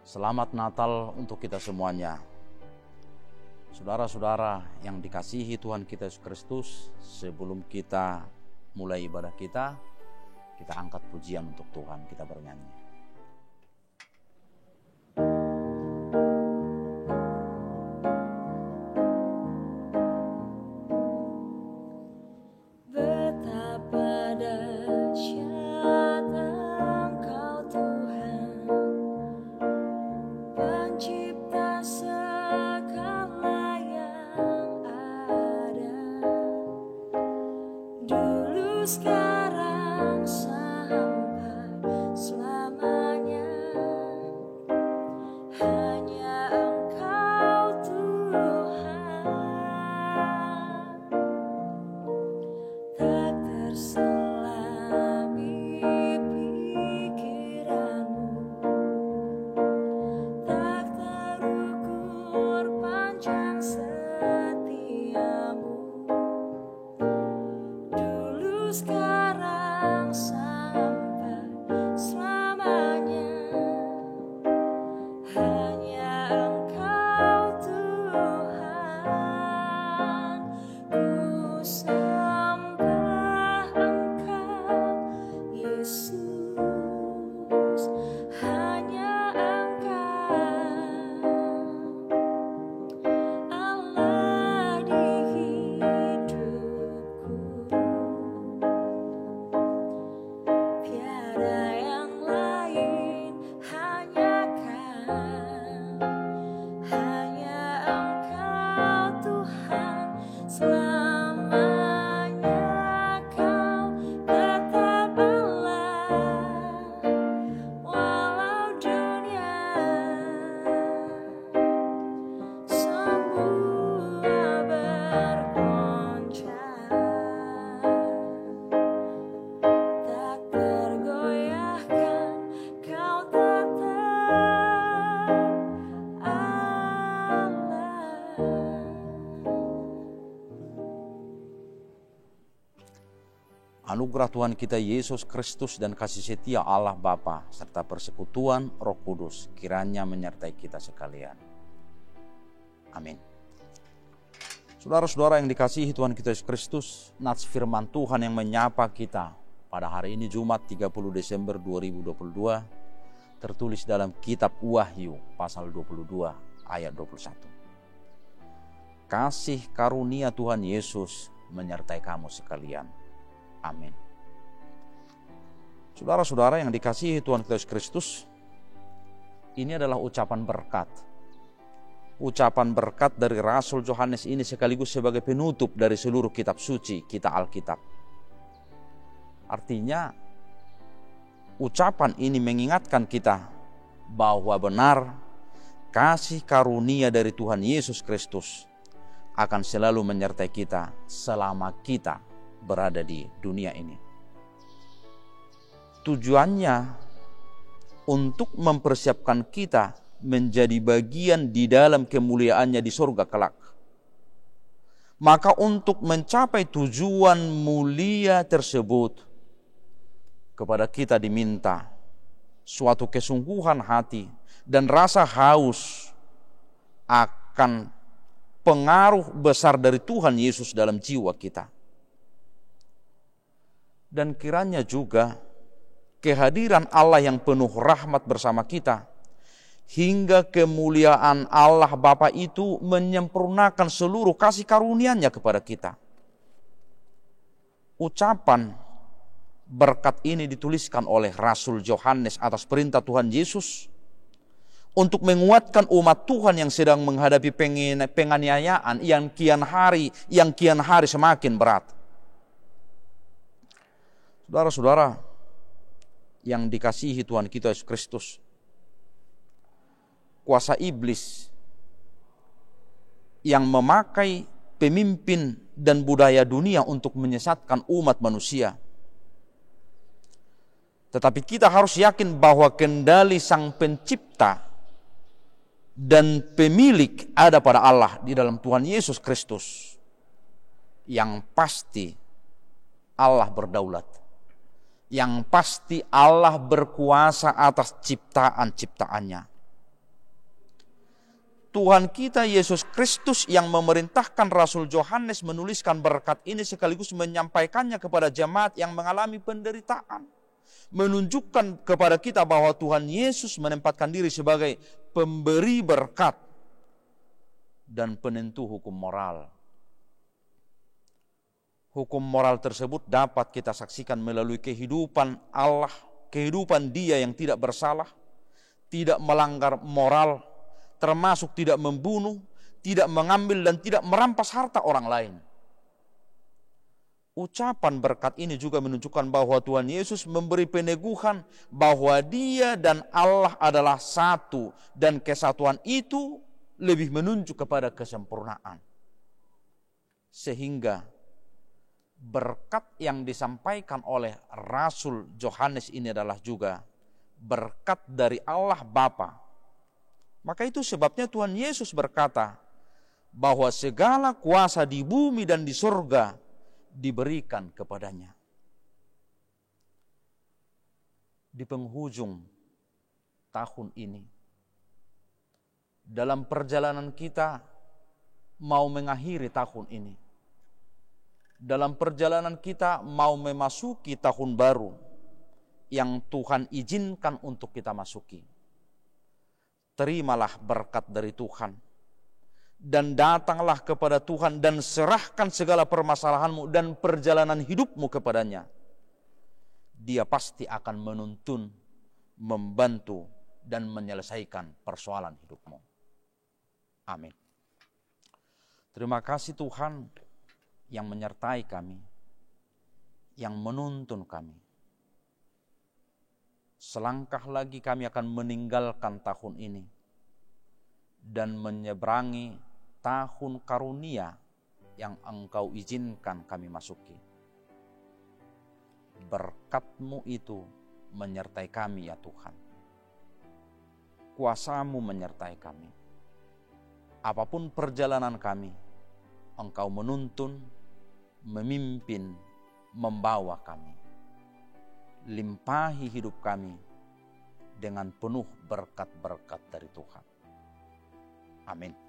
Selamat Natal untuk kita semuanya. Saudara-saudara yang dikasihi Tuhan kita Yesus Kristus, sebelum kita mulai ibadah kita angkat pujian untuk Tuhan, kita bernyanyi. Sekarang sampai selamanya, hanya Engkau Tuhan. Tak terselami pikiranmu, tak terukur panjang setiamu. Sekarang sampai selamanya, hanya Engkau Tuhan. Ku sembah Engkau Yesus, hanya Engkau Allah di hidupku. Anugerah Tuhan kita Yesus Kristus dan kasih setia Allah Bapa serta persekutuan Roh Kudus kiranya menyertai kita sekalian. Amin. Saudara-saudara yang dikasihi Tuhan kita Yesus Kristus, nats firman Tuhan yang menyapa kita pada hari ini Jumat 30 Desember 2022 tertulis dalam kitab Wahyu pasal 22 ayat 21. Kasih karunia Tuhan Yesus menyertai kamu sekalian. Amin. Saudara-saudara yang dikasihi Tuhan Yesus Kristus, ini adalah ucapan berkat. Ucapan berkat dari Rasul Yohanes ini sekaligus sebagai penutup dari seluruh kitab suci kita Alkitab. Artinya, ucapan ini mengingatkan kita bahwa benar kasih karunia dari Tuhan Yesus Kristus akan selalu menyertai kita selama kita berada di dunia ini. Tujuannya untuk mempersiapkan kita menjadi bagian di dalam kemuliaannya di surga kelak. Maka untuk mencapai tujuan mulia tersebut, kepada kita diminta suatu kesungguhan hati dan rasa haus akan pengaruh besar dari Tuhan Yesus dalam jiwa kita. Dan kiranya juga kehadiran Allah yang penuh rahmat bersama kita hingga kemuliaan Allah Bapa itu menyempurnakan seluruh kasih karunia-Nya kepada kita. Ucapan berkat ini dituliskan oleh Rasul Yohanes atas perintah Tuhan Yesus untuk menguatkan umat Tuhan yang sedang menghadapi penganiayaan yang kian hari semakin berat. Saudara-saudara yang dikasihi Tuhan kita Yesus Kristus, kuasa iblis yang memakai pemimpin dan budaya dunia untuk menyesatkan umat manusia. Tetapi kita harus yakin bahwa kendali Sang Pencipta dan Pemilik ada pada Allah di dalam Tuhan Yesus Kristus. Yang pasti Allah berdaulat. Yang pasti Allah berkuasa atas ciptaan-ciptaannya. Tuhan kita Yesus Kristus yang memerintahkan Rasul Yohanes menuliskan berkat ini sekaligus menyampaikannya kepada jemaat yang mengalami penderitaan. Menunjukkan kepada kita bahwa Tuhan Yesus menempatkan diri sebagai pemberi berkat dan penentu hukum moral. Hukum moral tersebut dapat kita saksikan melalui kehidupan Allah, kehidupan Dia yang tidak bersalah, tidak melanggar moral, termasuk tidak membunuh, tidak mengambil dan tidak merampas harta orang lain. Ucapan berkat ini juga menunjukkan bahwa Tuhan Yesus memberi peneguhan bahwa Dia dan Allah adalah satu dan kesatuan itu lebih menunjuk kepada kesempurnaan. Sehingga berkat yang disampaikan oleh Rasul Yohanes ini adalah juga berkat dari Allah Bapa. Maka itu sebabnya Tuhan Yesus berkata bahwa segala kuasa di bumi dan di surga diberikan kepadanya. Di penghujung tahun ini, dalam perjalanan kita mau mengakhiri tahun ini, dalam perjalanan kita mau memasuki tahun baru yang Tuhan izinkan untuk kita masuki, terimalah berkat dari Tuhan dan datanglah kepada Tuhan dan serahkan segala permasalahanmu dan perjalanan hidupmu kepadanya. Dia pasti akan menuntun, membantu dan menyelesaikan persoalan hidupmu. Amin. Terima kasih Tuhan yang menyertai kami, yang menuntun kami. Selangkah lagi kami akan meninggalkan tahun ini dan menyeberangi tahun karunia yang Engkau izinkan kami masuki. Berkat-Mu itu menyertai kami ya Tuhan. Kuasa-Mu menyertai kami. Apapun perjalanan kami, Engkau menuntun, memimpin, membawa kami. Limpahi hidup kami dengan penuh berkat-berkat dari Tuhan. Amin.